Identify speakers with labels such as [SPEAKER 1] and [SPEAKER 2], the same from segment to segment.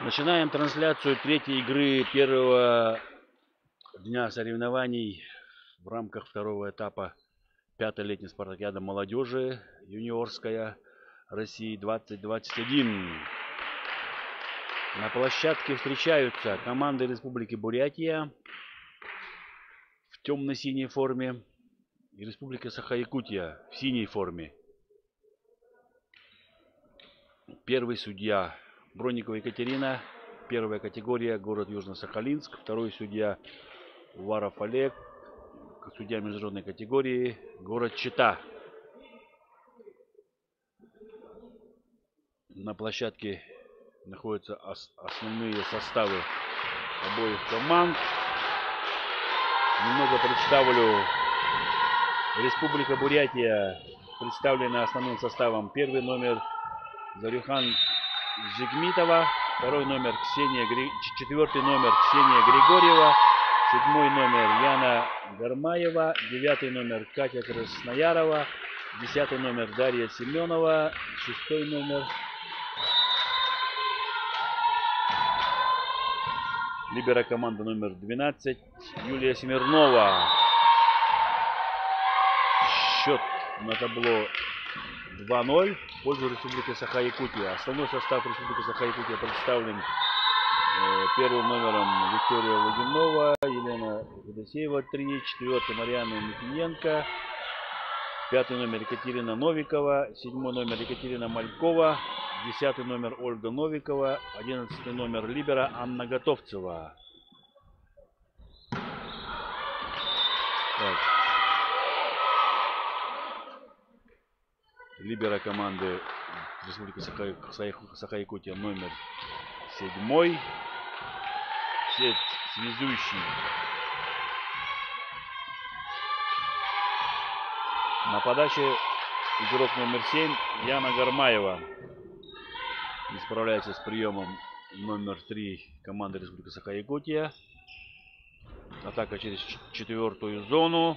[SPEAKER 1] Начинаем трансляцию третьей игры первого дня соревнований в рамках второго этапа пятой летней спартакиады молодежи юниорская России 2021. На площадке встречаются команды Республики Бурятия в темно-синей форме и Республика Саха-Якутия в синей форме. Первый судья Бронникова Екатерина, первая категория, город Южно-Сахалинск. Второй судья Уваров Олег, судья международной категории, город Чита. На площадке находятся основные составы обоих команд. Немного представлю. Республика Бурятия представлена основным составом. Первый номер Зарюхан Жигмитова, второй номер четвертый номер Ксения Григорьева, седьмой номер Яна Гармаева, девятый номер Катя Красноярова, десятый номер Дарья Семенова, шестой номер либера команда номер 12 Юлия Смирнова. Счет на табло 2-0 в пользу Республики Саха-Якутия. Основной состав Республики Саха-Якутия представлен первым номером Виктория Логинова, Елена Федосеева 3, четвертый Марьяна Микиненко, пятый номер Екатерина Новикова, седьмой номер Екатерина Малькова, десятый номер Ольга Новикова, 11 номер либера Анна Готовцева. Так. Либера команды Республики Саха-Якутия номер 7. Связующий. На подаче игрок номер 7 Яна Гармаева. Не справляется с приемом номер 3 команды Республики Саха-Якутия. Атака через четвертую зону.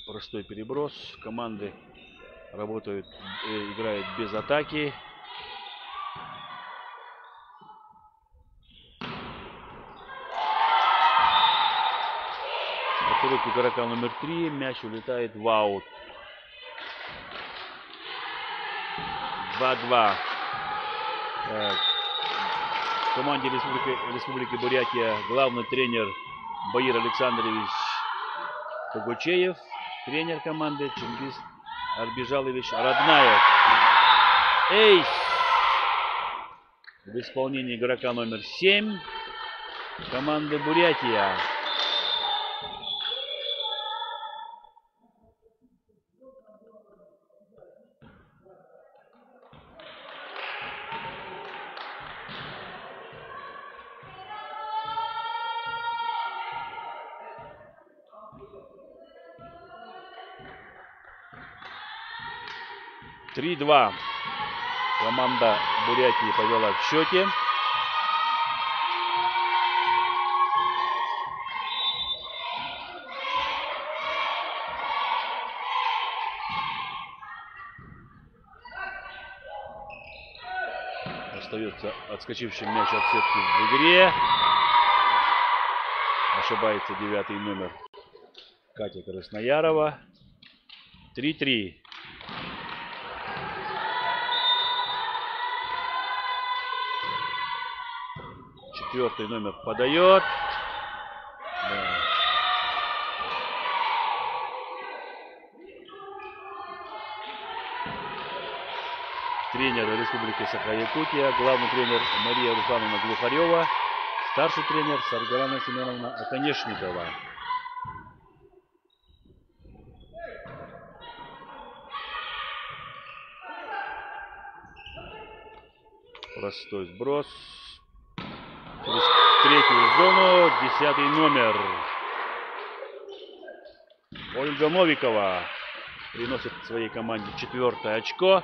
[SPEAKER 1] Простой переброс. Команды работают, играют без атаки. От рук игрока номер 3 мяч улетает в аут. 2-2. В команде Республики Бурятия главный тренер Баир Александрович Пугучеев, тренер команды Чингис Арбижалович Роднаев. Эйс! В исполнении игрока номер 7 команды Бурятия. Три-два. Команда Бурятии повела в счете. Остается отскочивший мяч от сетки в игре. Ошибается 9-й номер Катя Красноярова. 3-3. Четвертый номер подает. Да. тренер Республики Саха-Якутия, главный тренер Мария Руслановна Глухарева, старший тренер Саргалана Семеновна Оконешникова. Простой сброс. Через третью зону 10-й номер. Ольга Новикова приносит своей команде 4-е очко.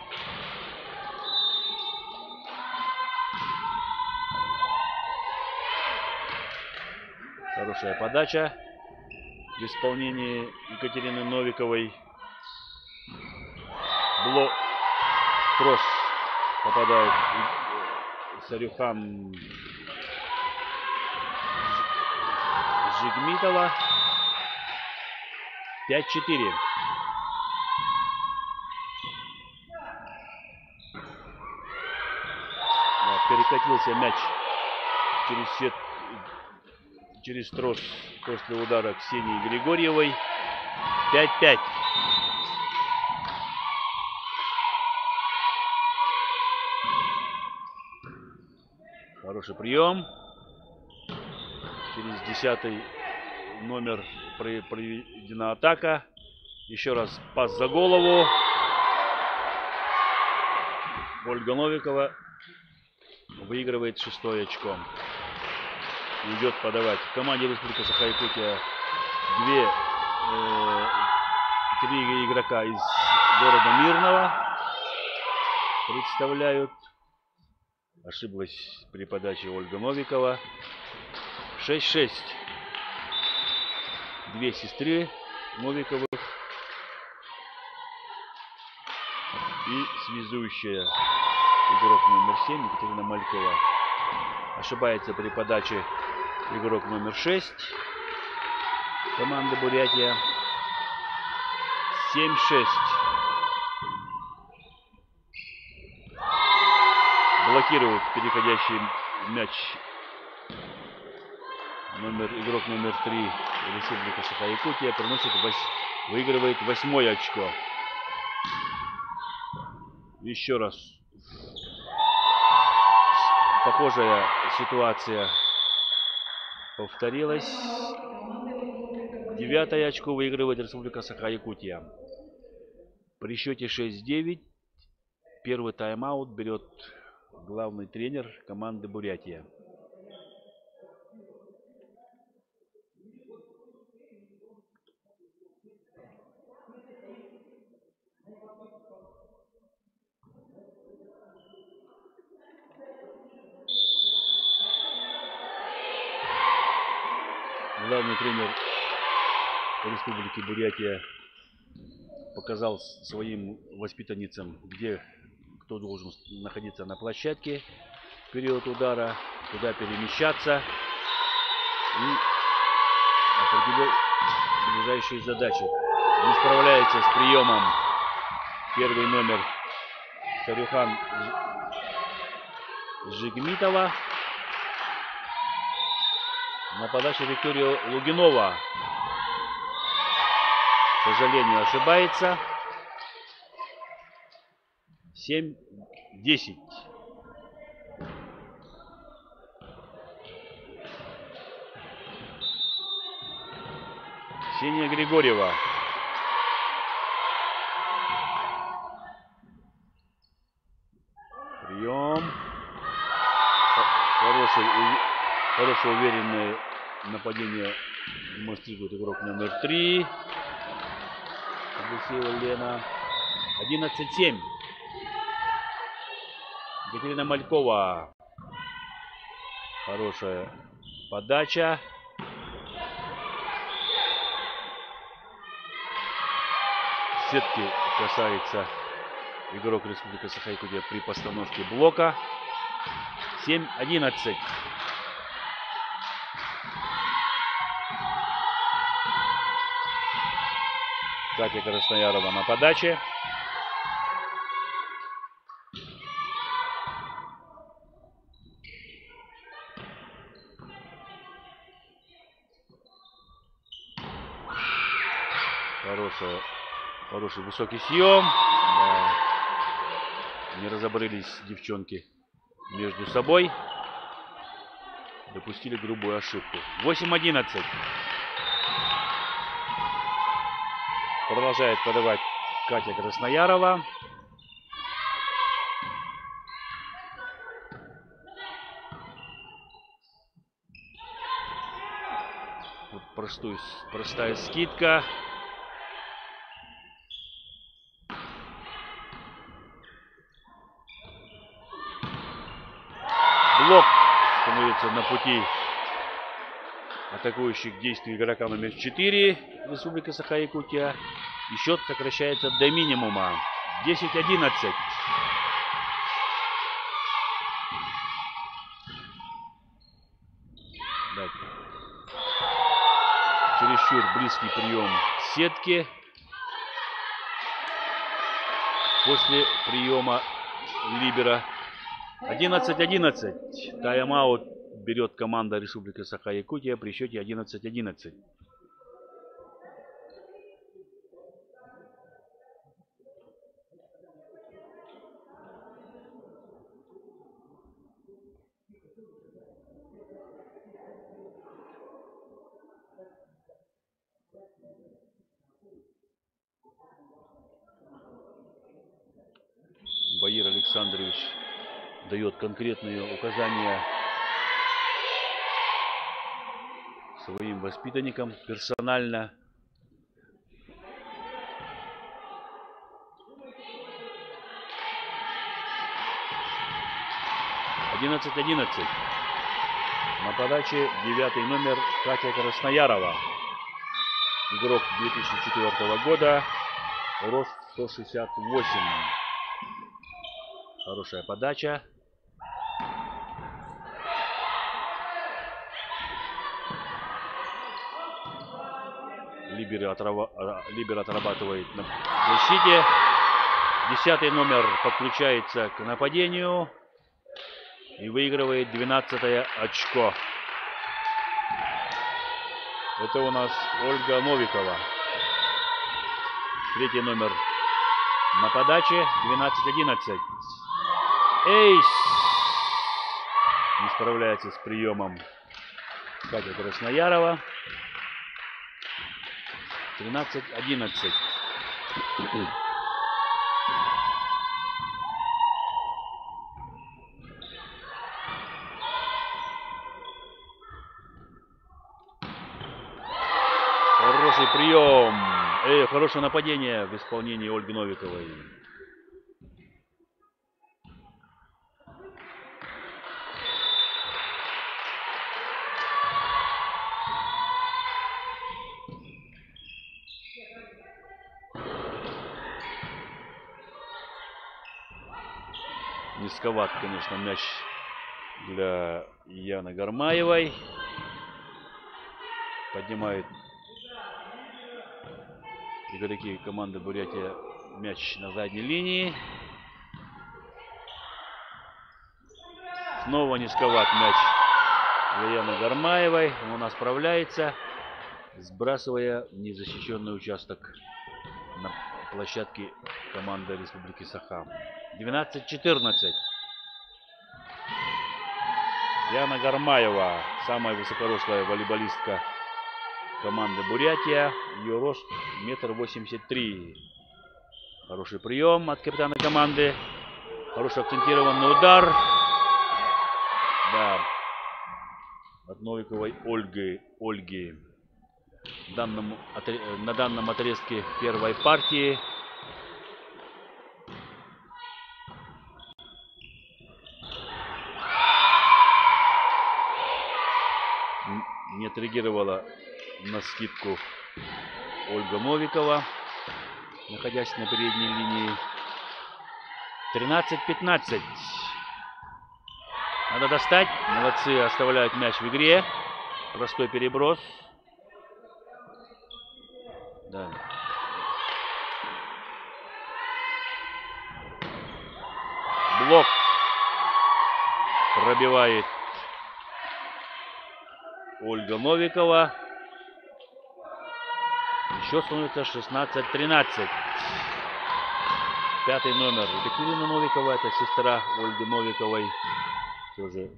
[SPEAKER 1] Хорошая подача в исполнении Екатерины Новиковой. Блок, кросс попадает Сарюхан Жигмитова. 5-4. Перекатился мяч через трос после удара Ксении Григорьевой. 5-5. Хороший прием. Через 10-й номер проведена атака. Еще раз пас за голову. Ольга Новикова выигрывает 6-е очко. Идет подавать. В команде Республики Саха-Якутия 3 игрока из города Мирного представляют. Ошиблась при подаче Ольга Новикова. 6-6. 2 сестры Новиковых и связующая игрок номер 7 Екатерина Малькова. Ошибается при подаче игрок номер 6 команды Бурятия. 7-6. Блокирует переходящий мяч игрок номер 3 Республика Саха-Якутия. Выигрывает 8-е очко. Еще раз. Похожая ситуация повторилась. 9-е очко выигрывает Республика Саха-Якутия. При счете 6-9 первый тайм-аут берет главный тренер команды Бурятия. Главный тренер Республики Бурятия показал своим воспитанницам, кто должен находиться на площадке в период удара, куда перемещаться, и определил ближайшие задачи. Не справляется с приемом первый номер Сарюхан Жигмитова. На подаче Виктория Лугинова, к сожалению, ошибается. 7-10. Ксения Григорьева. Прием. Хорошее уверенное нападение демонстрирует игрок номер 3. Алексеева Лена. 11-7. Екатерина Малькова. Хорошая подача. Сетки касается игрок Республики Саха-Якутия при постановке блока. 7-11. Катя Красноярова на подаче. Хороший высокий съем. Да. Не разобрались девчонки между собой. Допустили грубую ошибку. 8-11. Продолжает подавать Катя Красноярова. Вот простая скидка. Блок становится на пути атакующих действий игрока номер 4 Республика Саха-Якутия. И счет сокращается до минимума. 10-11. Чересчур близкий прием сетки. После приема либера. 11-11. Тайм-аут берет команда Республики Саха-Якутия при счете 11-11. Баир Александрович дает конкретные указания своим воспитанникам персонально. На подаче 9-й номер Катя Красноярова. Игрок 2004 года. Рост 168. Хорошая подача. Либер отрабатывает на защите. 10-й номер подключается к нападению. И выигрывает 12-е очко. Это у нас Ольга Новикова. 3-й номер на подаче. 12-11. Эйс! Не справляется с приемом Катя Красноярова. 13-11. Хороший прием. Хорошее нападение в исполнении Ольги Новиковой. Низковат, конечно, мяч для Яны Гармаевой. Поднимает игроки команды Бурятия мяч на задней линии. Снова низковат мяч для Яны Гармаевой. Она справляется, сбрасывая в незащищенный участок на площадке команды Республики Саха. 12-14. Яна Гармаева, самая высокорослая волейболистка команды Бурятия. Ее рост 1,83 м. Хороший прием от капитана команды. Хороший акцентированный удар. Да. От Новиковой Ольги. На данном отрезке первой партии. Не отреагировала на скидку Ольга Новикова, находясь на передней линии. 13-15. Надо достать. Молодцы, оставляют мяч в игре. Простой переброс. Да. Блок пробивает Ольга Новикова. Еще становится 16-13. 5-й номер Екатерина Новикова, это сестра Ольги Новиковой. Тоже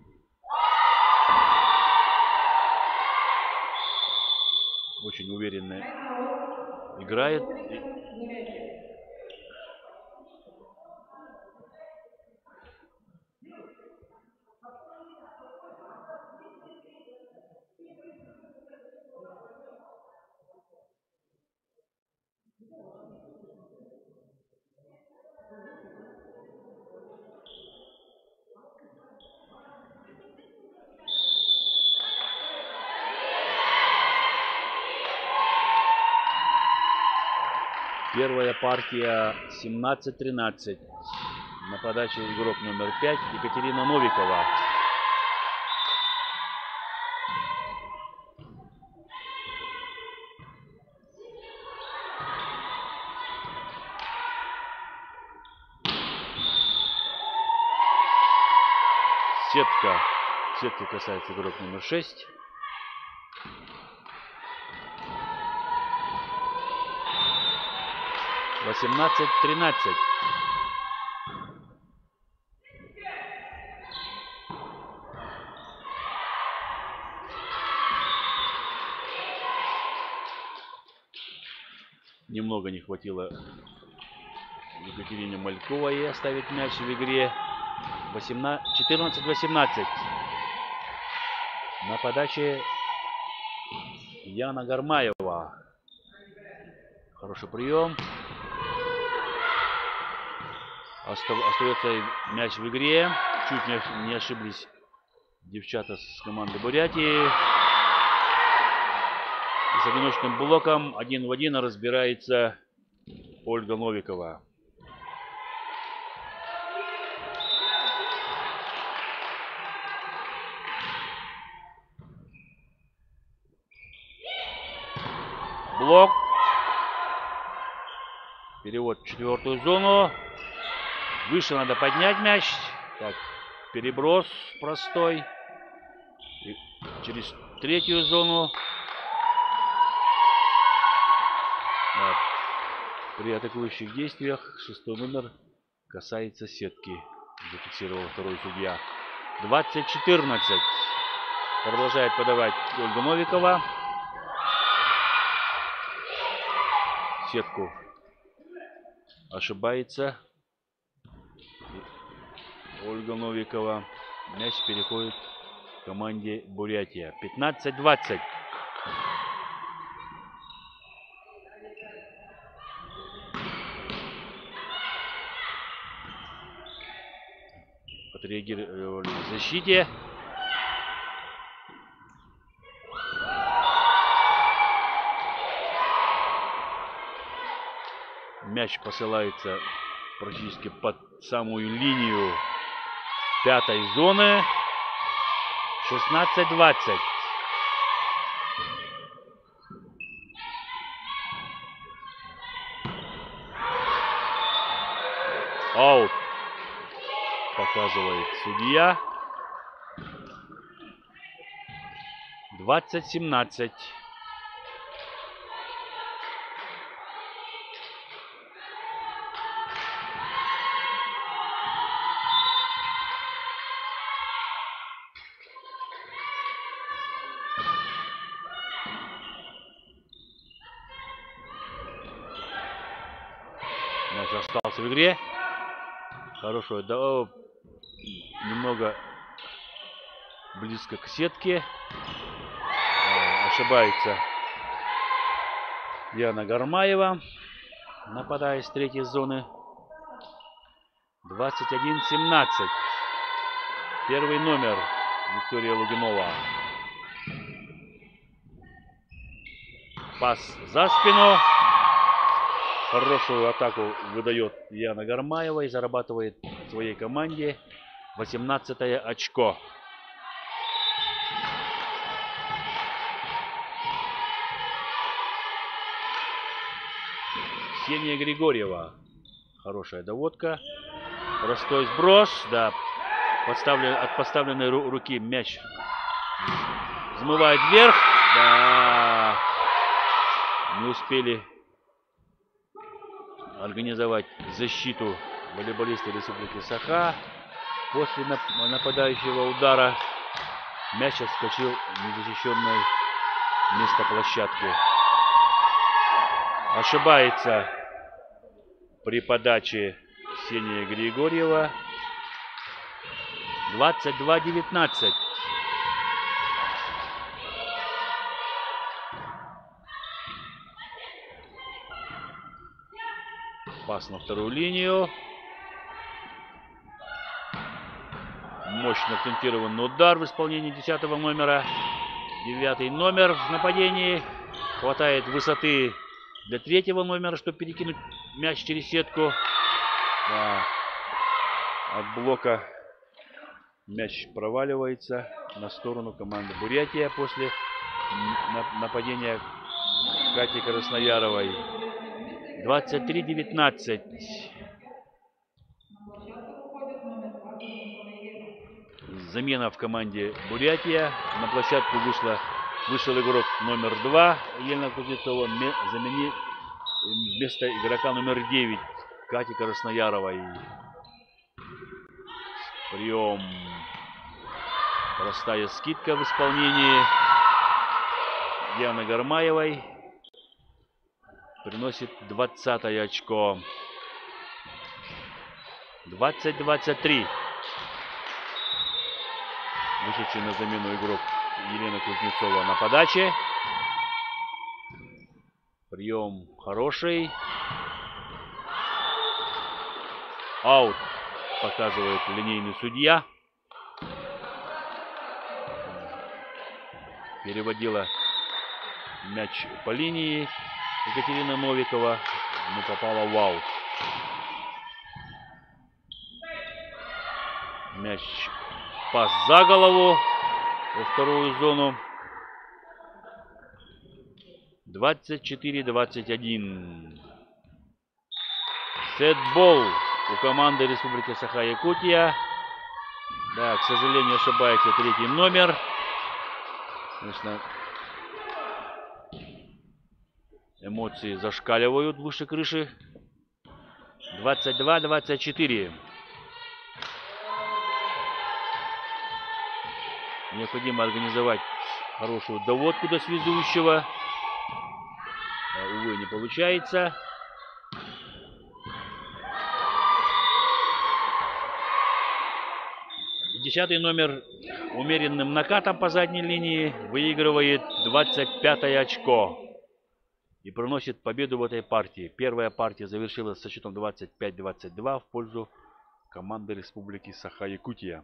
[SPEAKER 1] очень уверенно играет. Первая партия 17-13. На подаче игрок номер 5 Екатерина Новикова. Сетка. Сетки касается игрок номер 6. Восемнадцать 13. Немного не хватило Екатерине Мальковой оставить мяч в игре. 14-18. На подаче Яна Гармаева. Хороший прием. Остается мяч в игре. Чуть не ошиблись девчата с команды Бурятии. И с одиночным блоком 1 в 1 разбирается Ольга Новикова. Блок. Перевод в 4-ю зону. Выше надо поднять мяч. Так, переброс простой. И через 3-ю зону. Да. При атакующих действиях 6-й номер касается сетки. Зафиксировал второй судья. 20-14. Продолжает подавать Ольга Новикова. Сетку ошибается Ольга Новикова. Мяч переходит к команде Бурятия. 15-20. Отреагировали в защите. Мяч посылается практически под самую линию 5-й зоны. 16-20. Аут, показывает судья. 20-17. Мяч остался в игре. Хорошо, да, немного близко к сетке. Ошибается Яна Гармаева, нападая с 3-й зоны. 21-17. Первый номер Виктория Логинова. Пас за спину. Хорошую атаку выдает Яна Гармаева и зарабатывает своей команде 18-е очко. Ксения Григорьева. Хорошая доводка. Простой сброс. Да. От поставленной руки мяч взмывает вверх. Да. Не успели организовать защиту волейболисты Республики Саха. После нападающего удара мяч отскочил в незащищенное место площадки. Ошибается при подаче Ксения Григорьева. 22-19. Пас на вторую линию. Мощно акцентированный удар в исполнении 10-го номера. 9-й номер в нападении. Хватает высоты для 3-го номера, чтобы перекинуть мяч через сетку. Да. От блока мяч проваливается на сторону команды Бурятия после нападения Кати Краснояровой. 23-19. Замена в команде Бурятия. На площадку вышел игрок номер 2 Елена Кузнецова. Вместо игрока номер 9 Кати Краснояровой. Прием. Простая скидка в исполнении Дианы Гармаевой. Приносит 20-е очко. 20-23. Вышедший на замену игрок Елена Кузнецова на подаче. Прием хороший. Аут, показывает линейный судья. Переводила мяч по линии Екатерина Новикова, но попала в аут. Мяч, пас за голову во вторую зону. 24-21. Сетбол у команды Республики Саха-Якутия. Да, к сожалению, ошибается 3-й номер. Конечно, эмоции зашкаливают выше крыши. 22-24. Необходимо организовать хорошую доводку до связующего. Увы, не получается. И 10-й номер умеренным накатом по задней линии выигрывает 25-е очко и приносит победу в этой партии. Первая партия завершилась со счетом 25-22 в пользу команды Республики Саха-Якутия.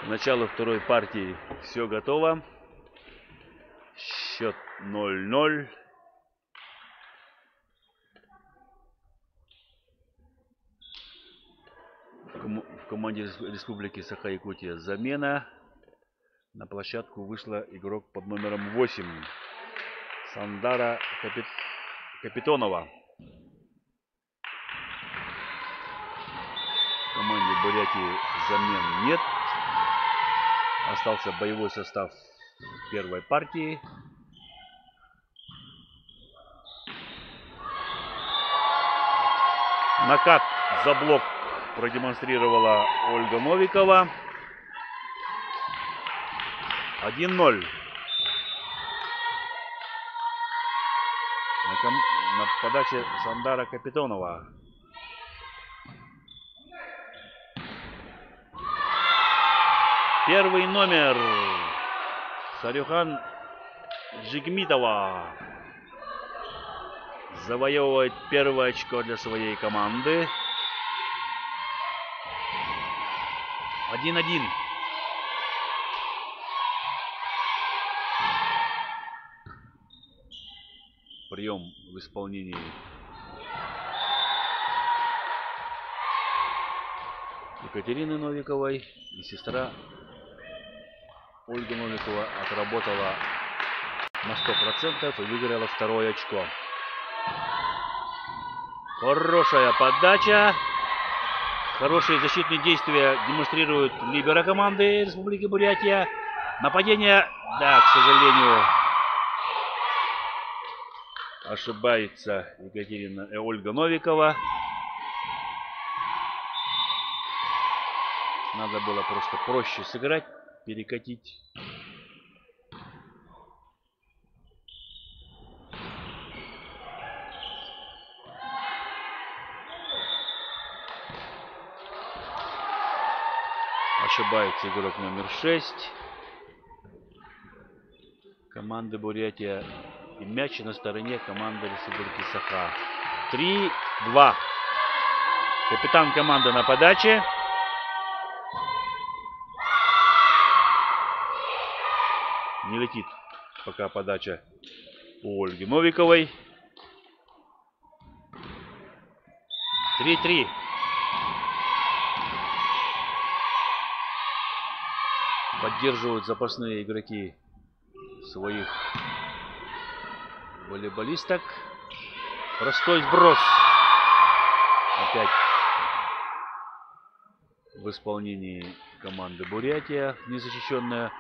[SPEAKER 1] К началу второй партии все готово. Счет 0-0. В команде Республики Саха-Якутия замена. На площадку вышла игрок под номером 8. Сандара Капитонова. В команде Бурятии замен нет. Остался боевой состав первой партии. Накат за блок продемонстрировала Ольга Новикова. 1-0. На подаче Сандара Капитонова. Первый номер Сарюхан Жигмитова завоевывает первое очко для своей команды. 1-1. Прием в исполнении Екатерины Новиковой, и сестра Ольга Новикова отработала на 100% и выиграла второе очко. Хорошая подача. Хорошие защитные действия демонстрируют либеро команды Республики Бурятия. Нападение, да, к сожалению, ошибается Ольга Новикова. Надо было просто проще сыграть, перекатить. Ошибается игрок номер 6 команды Бурятия. И мяч на стороне команды Республики Саха. 3-2. Капитан команды на подаче. Не летит пока подача у Ольги Новиковой. 3-3. Поддерживают запасные игроки своих волейболисток. Простой сброс. Опять в исполнении команды Бурятия. Незащищенное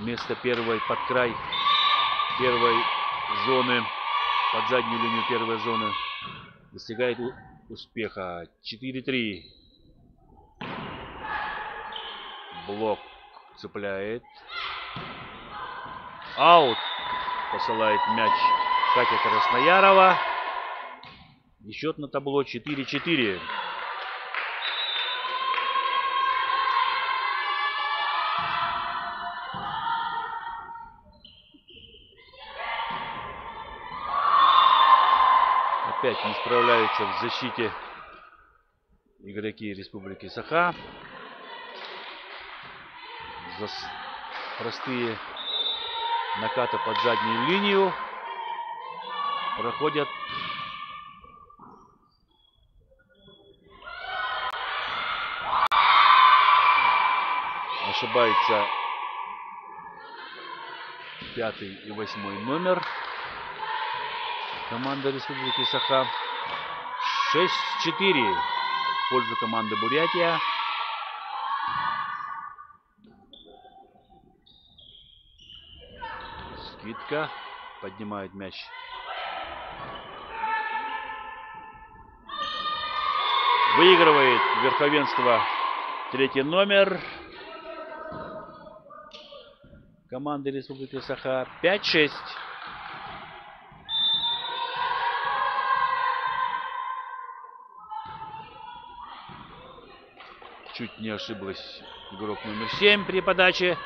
[SPEAKER 1] место первой под край первой зоны. Под заднюю линию первой зоны. Достигает успеха. 4-3. Блок цепляет. Аут. Посылает мяч Катя Красноярова. И счет на табло 4-4. Опять не справляются в защите игроки Республики Саха. За простые накаты под заднюю линию проходят ошибается 5 и 8 номер команды Республики Саха. 6-4 в пользу команды Бурятия. Скидка. Поднимает мяч. Выигрывает верховенство 3 номер команды Республики Саха. 5-6. Чуть не ошиблась игрок номер 7 при подаче.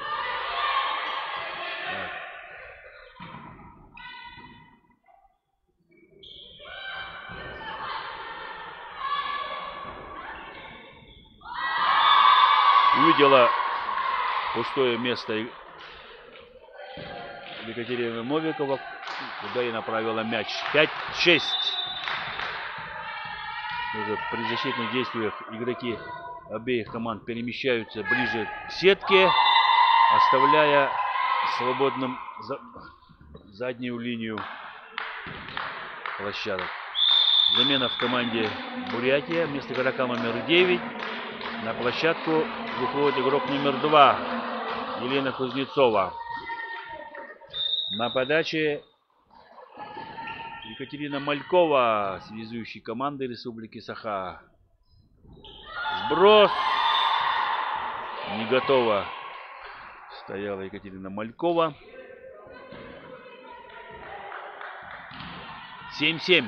[SPEAKER 1] Увидела пустое место Екатерина Новикова, куда и направила мяч. 5-6. Уже при защитных действиях игроки обеих команд перемещаются ближе к сетке, оставляя свободным заднюю линию площадок. Замена в команде Бурятия. Вместо игрока номер 9 на площадку выходит игрок номер 2 Елена Кузнецова. На подаче Екатерина Малькова, связующей команды Республики Саха. Сброс. Не готова стояла Екатерина Малькова. 7-7.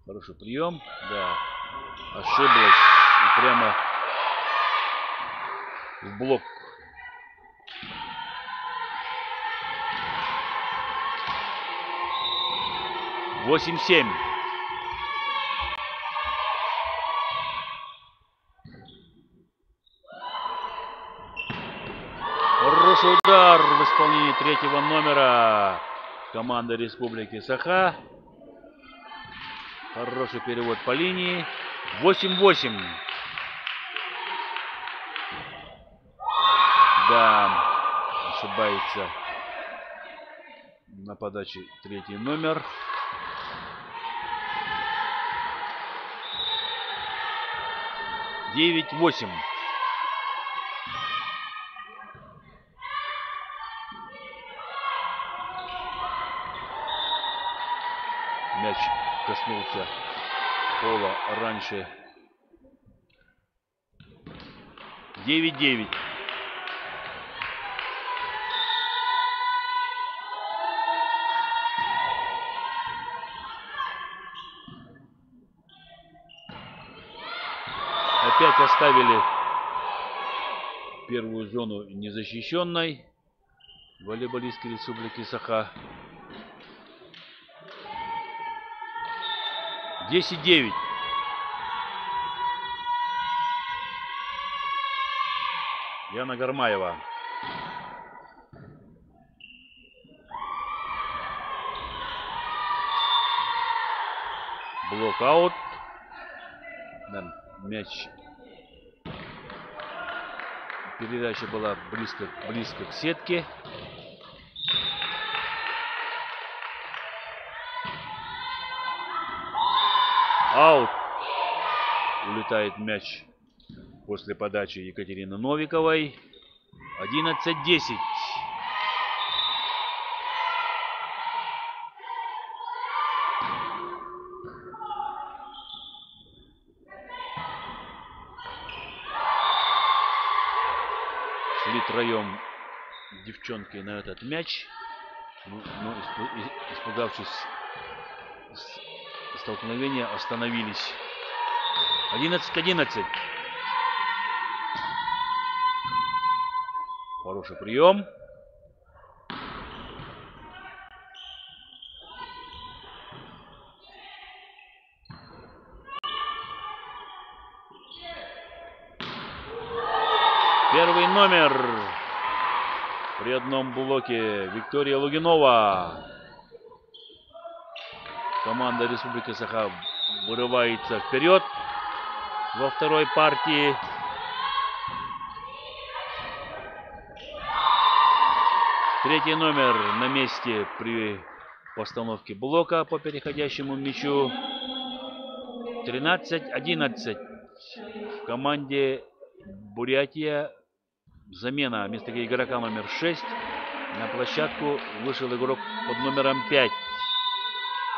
[SPEAKER 1] Хороший прием. Да. Ошиблась. И прямо в блок. Восемь-7. Хороший удар в исполнении третьего номера команды Республики Саха. Хороший перевод по линии. 8-8. Да, ошибается на подаче третий номер. 9-8. Мяч коснулся пола раньше. 9-9. Опять оставили первую зону незащищенной волейболистки Республики Саха. 10-9. Яна Гармаева. Блокаут. Мяч. Передача была близко к сетке. Аут. Улетает мяч после подачи Екатерины Новиковой. 11-10. Шли троем девчонки на этот мяч, но испугавшись столкновения, остановились. 11-11. Хороший прием. Первый номер при одном блоке Виктория Лугинова. Команда Республики Саха вырывается вперед во второй партии. Третий номер на месте при постановке блока по переходящему мячу. 13-11 в команде Бурятия. Замена. Вместо игрока номер 6 на площадку вышел игрок под номером 5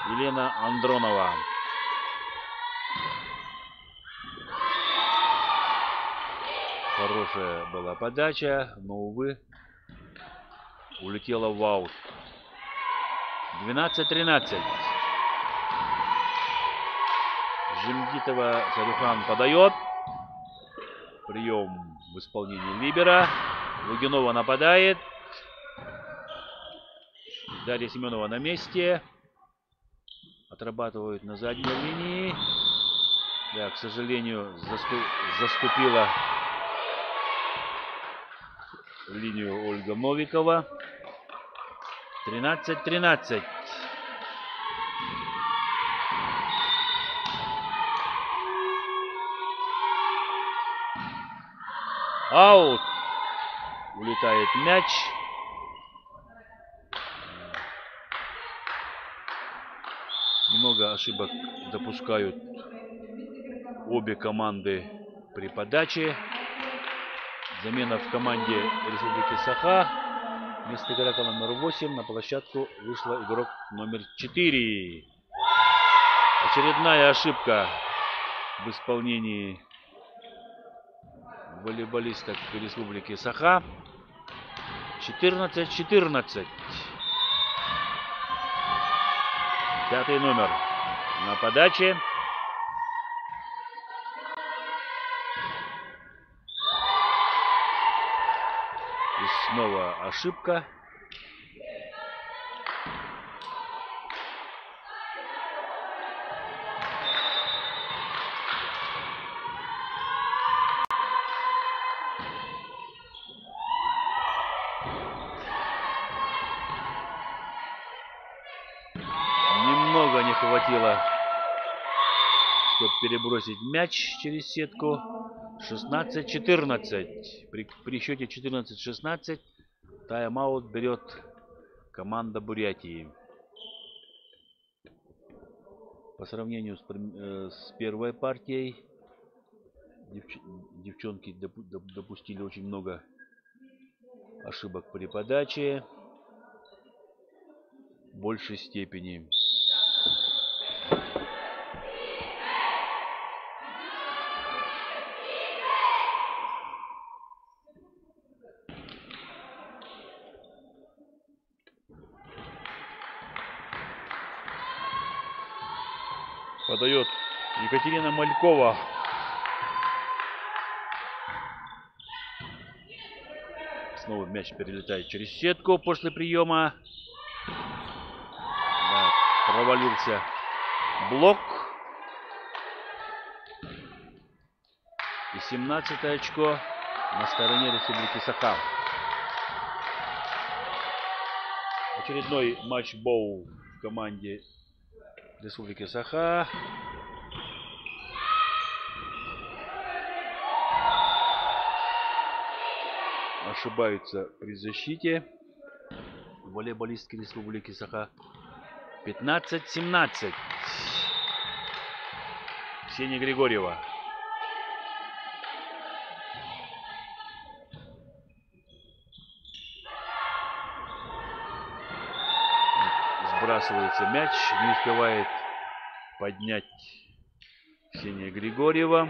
[SPEAKER 1] Елена Андронова. Хорошая была подача, но, увы, улетела в аут. 12-13. Жемгитова Сарюхан подает. Прием в исполнении либера. Лугинова нападает. Дарья Семенова на месте. Отрабатывают на задней линии. Да, к сожалению, заступила линию Ольга Новикова. 13-13. Аут. Улетает мяч. Немного ошибок допускают обе команды при подаче. Замена в команде Республики Саха. Вместо игрока номер 8 на площадку вышла игрок номер 4. Очередная ошибка в исполнении волейболисток Республики Саха. 14-14. 5-й номер на подаче. И снова ошибка. Немного не хватило, чтобы перебросить мяч через сетку. 16-14. При счете 14-16 тайм-аут берет команда Бурятии. По сравнению с первой партией девчонки допустили очень много ошибок при подаче. В большей степени. Подает Екатерина Малькова. Снова мяч перелетает через сетку после приема. Да, провалился блок. И 17-е очко на стороне Республики Саха. Очередной матч-боул в команде Республики Саха. Ошибаются при защите волейболистки Республики Саха. 15-17. Ксения Григорьева. Сбрасывается мяч. Не успевает поднять Ксения Григорьева.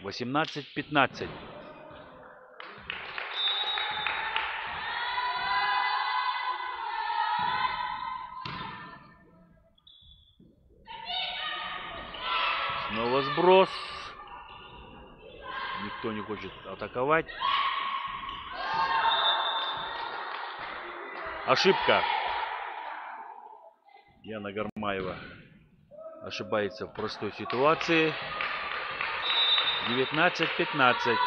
[SPEAKER 1] 18-15. Снова сброс. Никто не хочет атаковать. Ошибка. Яна Гармаева ошибается в простой ситуации. 19-15.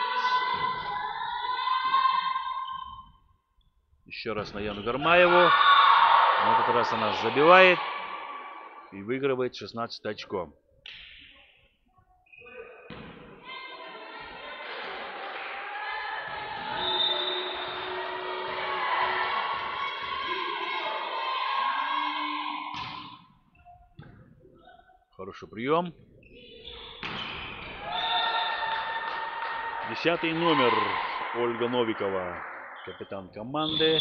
[SPEAKER 1] Еще раз на Яну Гармаеву. На этот раз она забивает и выигрывает 16 очко. Хороший прием. 10-й номер Ольга Новикова, капитан команды.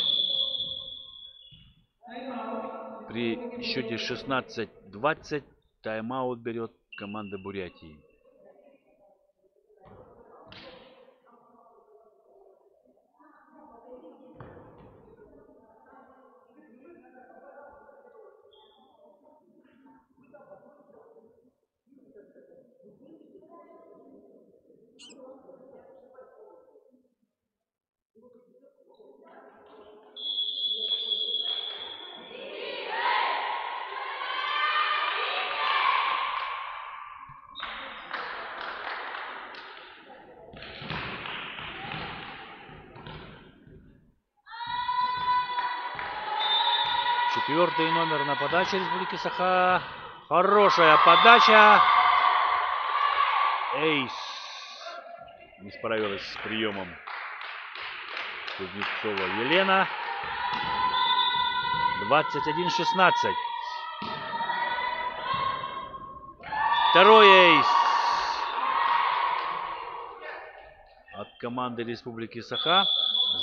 [SPEAKER 1] При счете 16-20 тайм-аут берет команда Бурятии. Четвертый номер на подаче Республики Саха. Хорошая подача. Эйс. не справилась с приемом Кузнецова Елена. 21-16. Второй эйс от команды Республики Саха.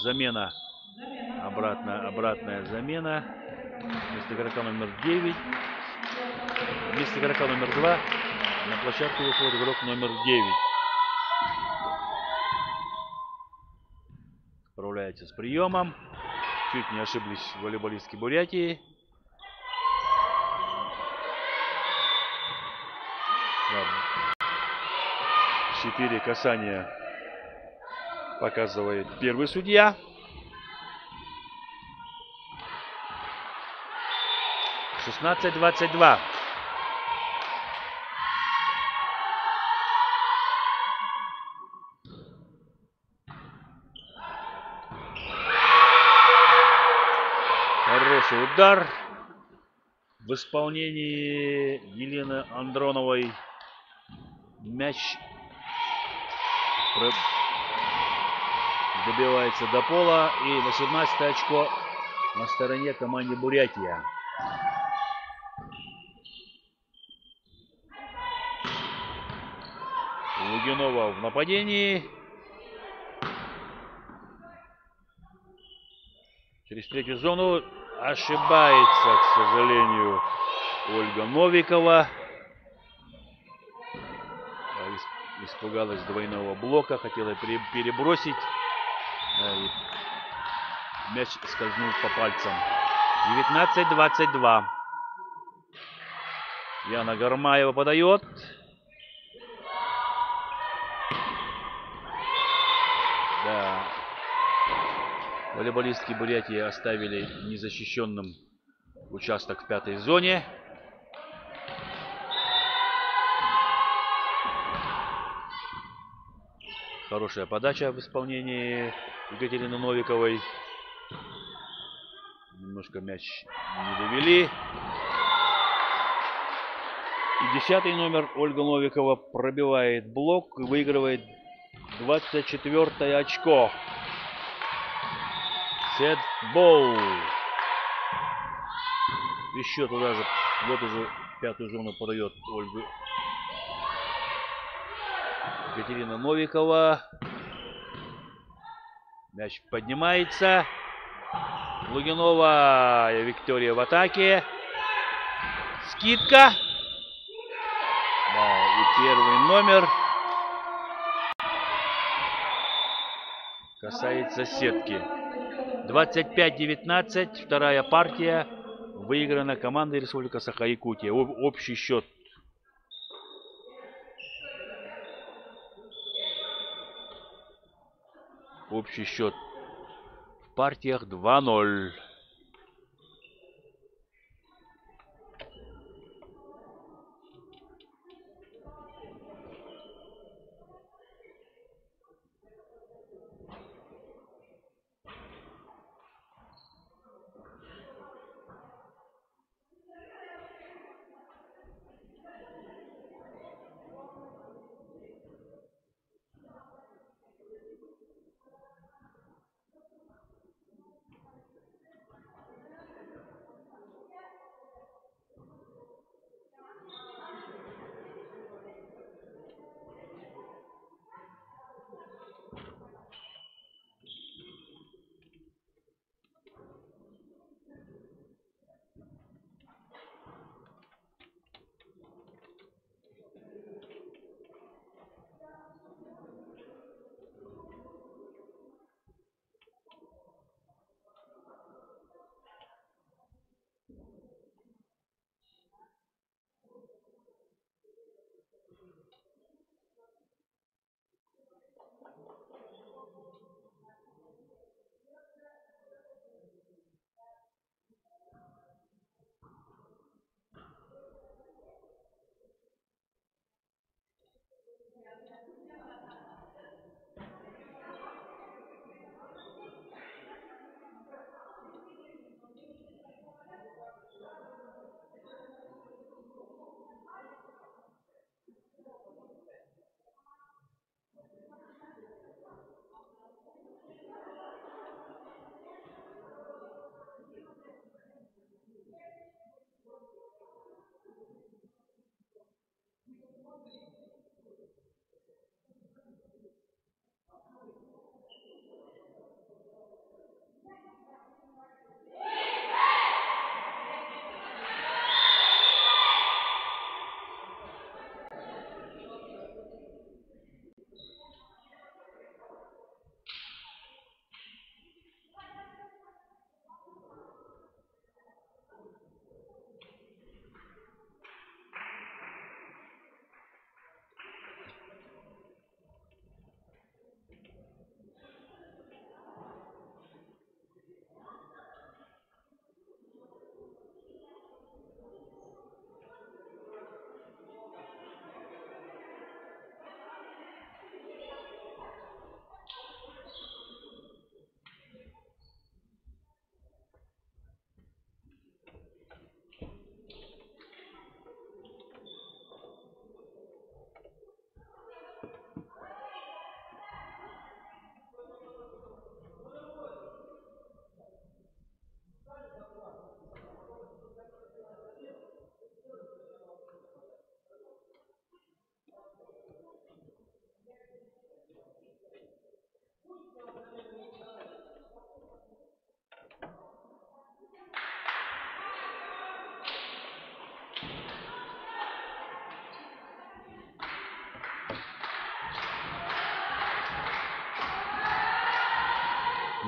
[SPEAKER 1] Замена. Обратная замена. Вместо игрока номер 9. Вместо игрока номер 2 на площадку выходит игрок номер 9. Справляется с приемом. Чуть не ошиблись волейболистки Бурятии. Да. 4 касания показывает первый судья. — 16-22. Хороший удар в исполнении Елены Андроновой. Мяч добивается до пола. И 18 очко на стороне команды Бурятия. Лугинова в нападении. Через третью зону ошибается, к сожалению, Ольга Новикова. Испугалась двойного блока, хотела перебросить. Мяч скользнул по пальцам. 19-22. Яна Гармаева подает. Да. Волейболистки Бурятии оставили незащищенным участок в пятой зоне. Хорошая подача в исполнении Екатерины Новиковой. Немножко мяч не довели. И 10-й номер Ольга Новикова пробивает блок и выигрывает 24 очко. Сетбол. Еще туда же, в эту же пятую зону подает Ольга Екатерина Новикова. Мяч поднимается. Лугинова Виктория в атаке. Скидка. Да, и первый номер касается сетки. 25-19. Вторая партия выиграна командой Республика Саха-Якутия. Общий счет. Общий счет в партиях 2-0.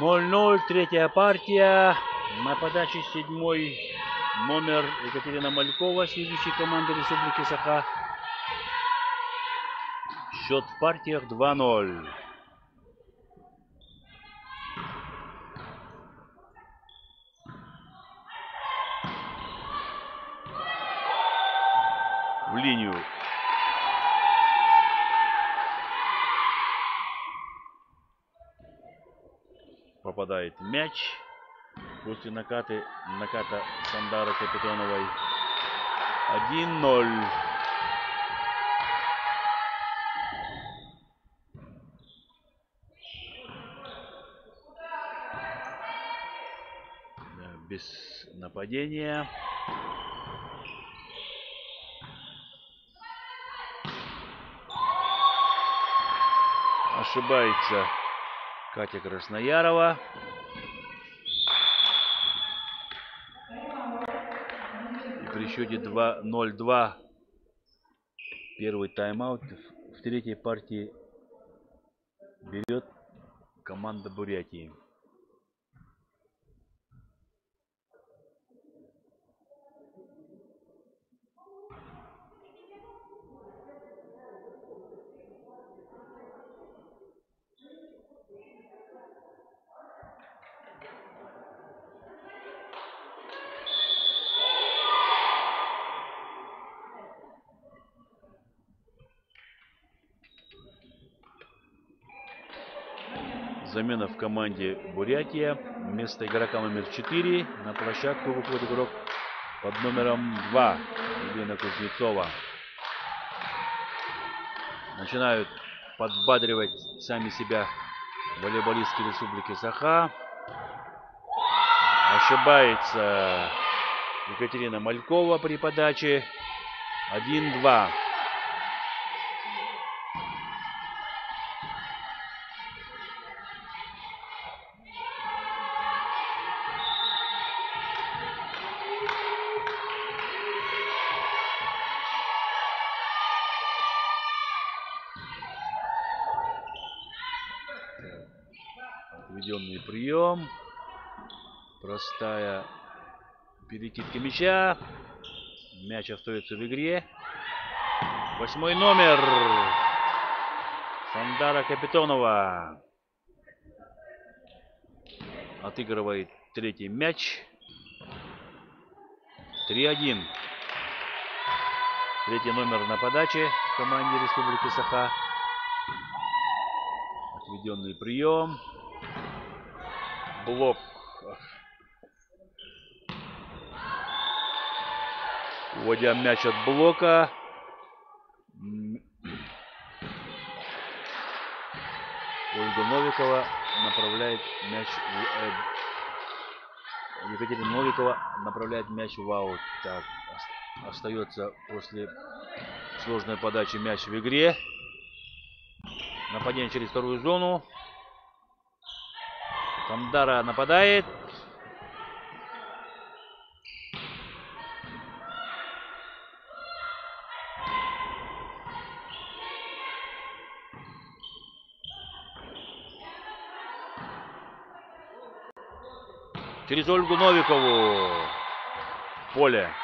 [SPEAKER 1] 0-0, третья партия. На подаче 7-й номер Екатерина Малькова, следующей команды Республики Саха. Счет в партиях 2-0. В линию. Попадает мяч. После наката Сандары Капитоновой. 1-0. Без нападения. Ошибается Катя Красноярова. И при счете 0-2 первый тайм-аут в третьей партии берет команда Бурятии. Замена в команде Бурятия. Вместо игрока номер 4 на площадку выходит игрок под номером 2 Елена Кузнецова. Начинают подбадривать сами себя волейболистки Республики Саха. Ошибается Екатерина Малькова при подаче. 1-2. Отведенный прием. Простая перекидка мяча. Мяч остается в игре. 8-й номер. Сандара Капитонова отыгрывает третий мяч. 3-1. Третий номер на подаче в команде Республики Саха. Отведенный прием. Блок. Уводя мяч от блока. Ольга Новикова направляет мяч Екатерина Новикова направляет мяч в аут. Так, остается после сложной подачи мяч в игре. Нападение через вторую зону. Сандара нападает. Через Ольгу Новикову. Поле.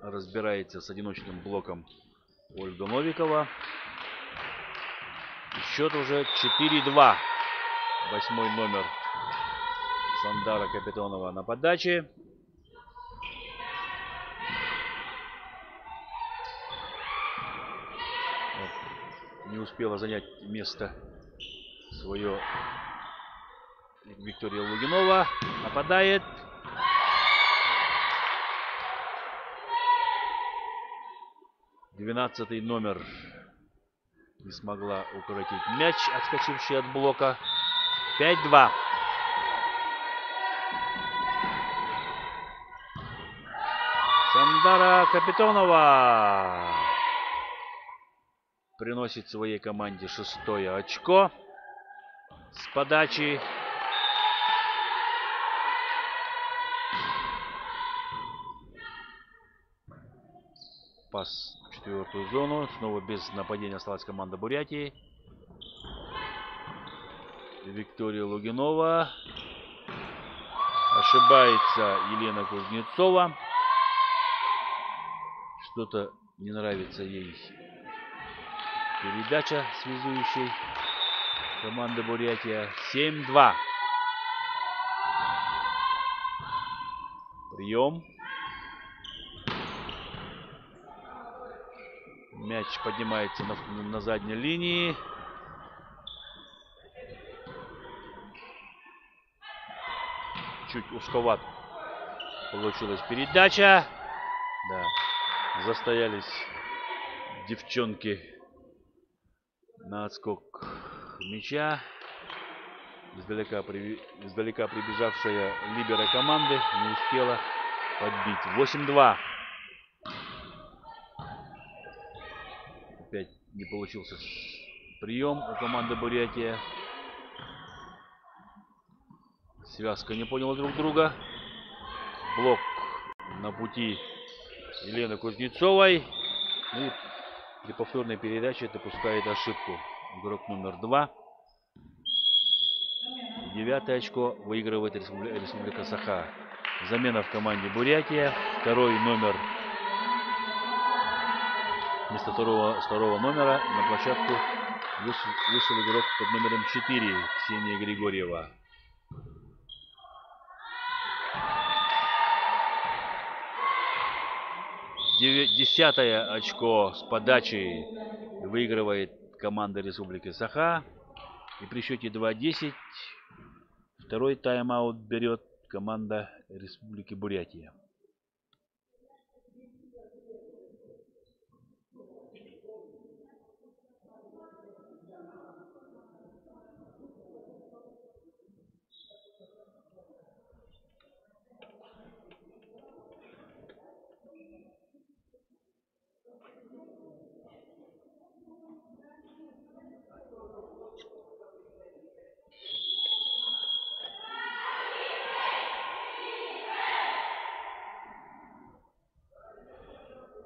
[SPEAKER 1] Разбирается с одиночным блоком Ольга Новикова. Счет уже 4-2. 8-й номер Сандара Капитонова на подаче. Не успела занять место свое Виктория Лугинова. Нападает. Двенадцатый номер не смогла укоротить мяч, отскочивший от блока. 5-2. Сандара Капитонова приносит своей команде 6-е очко с подачи. Пас в четвертую зону. Снова без нападения осталась команда Бурятии. Виктория Логинова. Ошибается Елена Кузнецова. Что-то не нравится ей передача связующей команды Бурятия. 7-2. Прием. Мяч поднимается на задней линии. Чуть узковат получилась передача. Да, застоялись девчонки на отскок мяча. Издалека прибежавшая либеро команды не успела подбить. 8-2. Опять не получился прием у команды Бурятия. Связка не поняла друг друга. Блок на пути Елены Кузнецовой. И при повторной передаче допускает ошибку игрок номер 2. 9 очко выигрывает Республика Саха. Замена в команде Бурятия. Второй номер. Вместо второго номера на площадку вышел игрок под номером 4 Ксения Григорьева. Десятое очко с подачей выигрывает команда Республики Саха. И при счете 2-10 второй тайм-аут берет команда Республики Бурятия.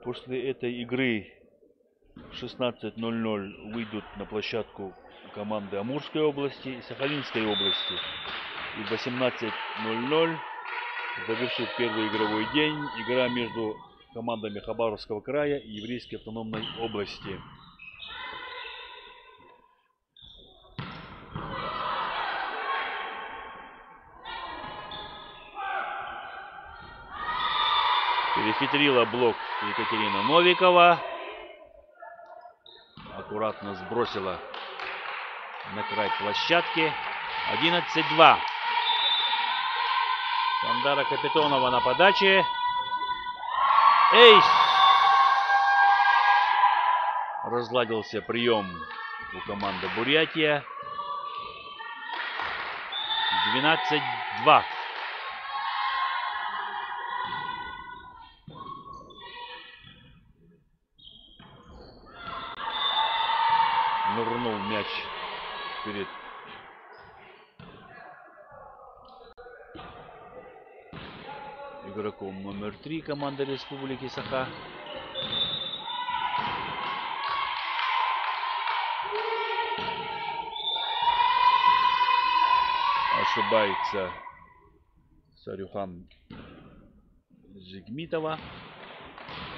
[SPEAKER 1] После этой игры в 16:00 выйдут на площадку команды Амурской области и Сахалинской области. И в 18:00 завершит первый игровой день игра между командами Хабаровского края и Еврейской автономной области. Перехитрила блок Екатерина Новикова. Аккуратно сбросила на край площадки. 11-2. Сандара Капитонова на подаче. Эйс! Разладился прием у команды Бурятия. 12-2. Нырнул мяч перед игроком номер 3 команды Республики Саха. Ошибается Сарюхан Жигмитова.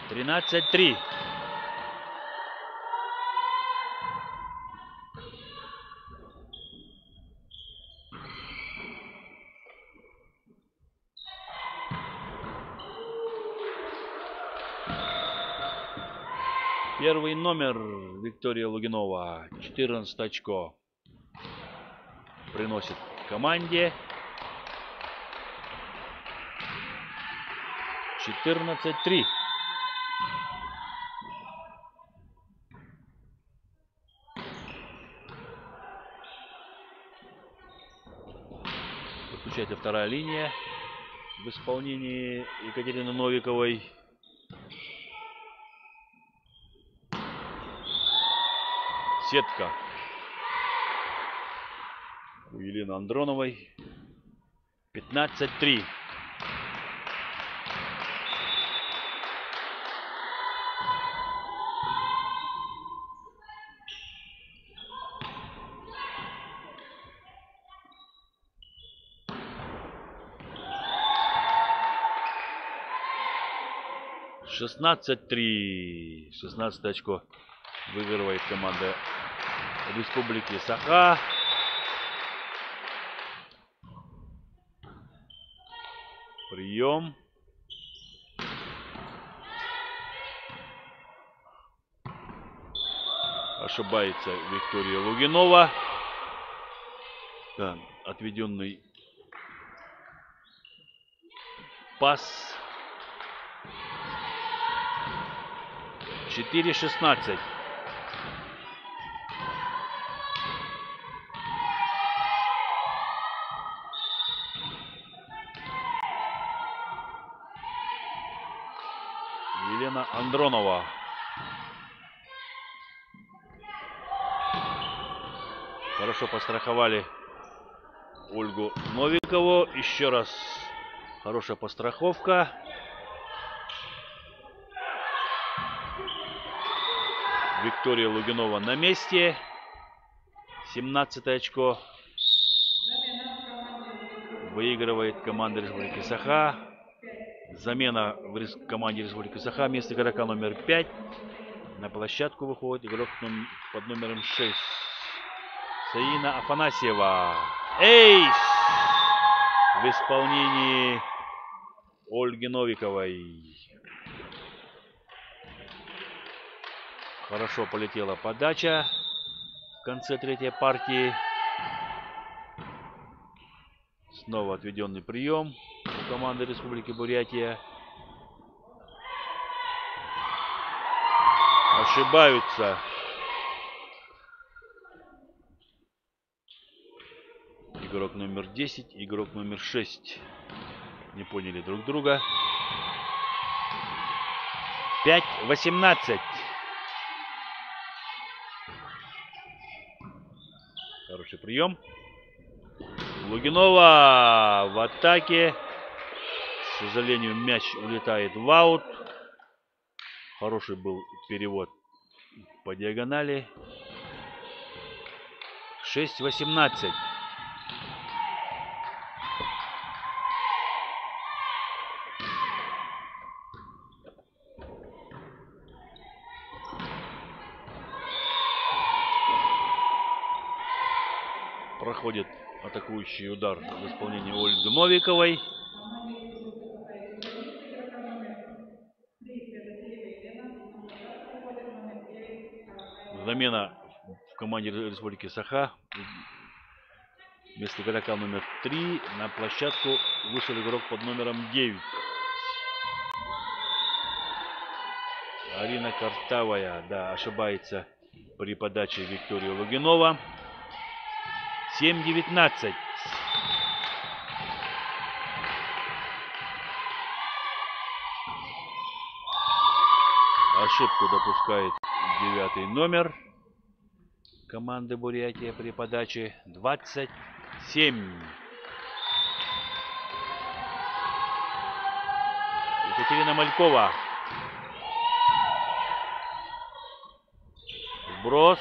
[SPEAKER 1] 13-3. Первый номер Виктория Логинова. 14 очко. Приносит команде. 14-3. Подключается вторая линия в исполнении Екатерины Новиковой. Сетка у Елены Андроновой. 15-3. 16-3. 16 очко выигрывает команда Республики Саха. Прием. Ошибается Виктория Лугинова. Да, отведенный пас. 4-16. Елена Андронова. Хорошо постраховали Ольгу Новикову. Еще раз хорошая постраховка. Виктория Лугинова на месте. 17 очко выигрывает команда Республики Саха. Замена в команде Республики Саха. Вместо игрока номер 5 на площадку выходит игрок под номером 6. Саина Афанасьева. Эйс! В исполнении Ольги Новиковой. Хорошо полетела подача в конце третьей партии. Снова отведенный прием у команды Республики Бурятия. Ошибаются игрок номер 10, игрок номер 6. Не поняли друг друга. 5-18. Хороший прием. Лугинова в атаке. К сожалению, мяч улетает в аут. Хороший был перевод по диагонали. 6-18. Проходит атакующий удар в исполнении Ольги Новиковой. Замена в команде Республики Саха. Вместо игрока номер 3 на площадку вышел игрок под номером 9. Арина Картавая, да, ошибается при подаче Виктория Лугинова. 7-19. Ошибку допускает 9-й номер команды Бурятия при подаче. 27. Екатерина Малькова. Сброс.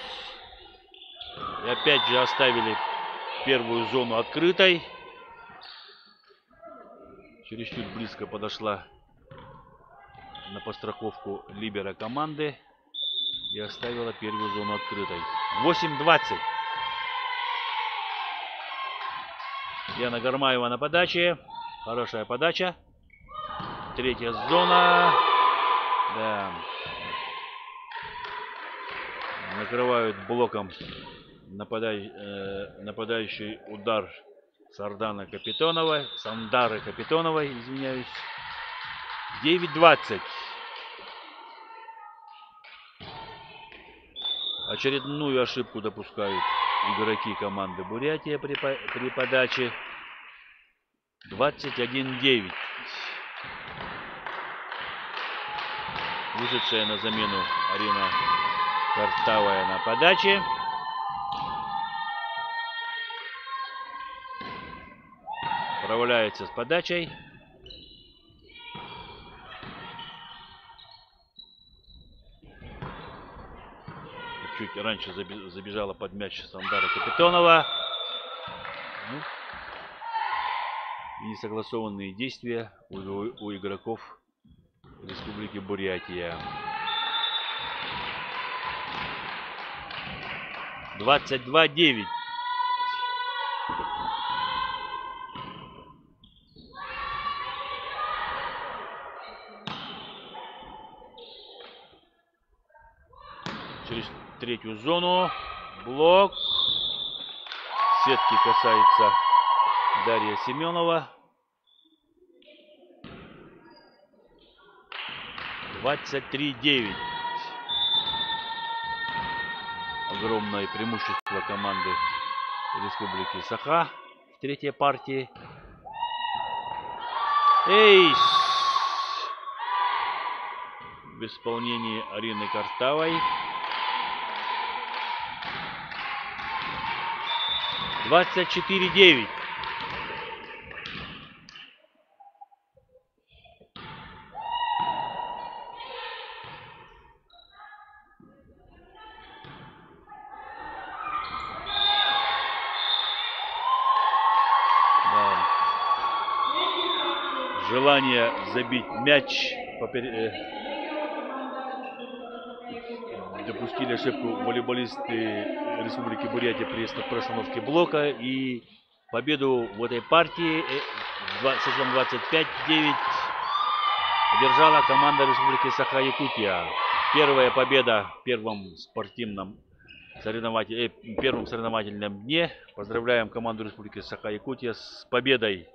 [SPEAKER 1] И опять же оставили первую зону открытой. Чересчур близко подошла на подстраховку либера команды и оставила первую зону открытой. 8-20. Яна Гармаева на подаче. Хорошая подача. Третья зона. Да. Накрывают блоком нападающий удар Сандары Капитоновой, извиняюсь. 9-20. Очередную ошибку допускают игроки команды Бурятия при подаче. 21-9. Вышедшая на замену Арина Картавая на подаче. Справляется с подачей. Чуть раньше забежала под мяч Сандара Капитонова. И несогласованные действия у игроков Республики Бурятия. 22-9. Через третью зону. Блок. Сетки касается Дарья Семенова. 23-9. Огромное преимущество команды Республики Саха в третьей партии. Эйс! В исполнении Арины Картавой. 24-9. Желание забить мяч. Допустили ошибку волейболисты Республики Бурятия при постановке блока. И победу в этой партии со счетом 25-9 одержала команда Республики Саха-Якутия. Первая победа в первом соревновательном дне. Поздравляем команду Республики Саха-Якутия с победой.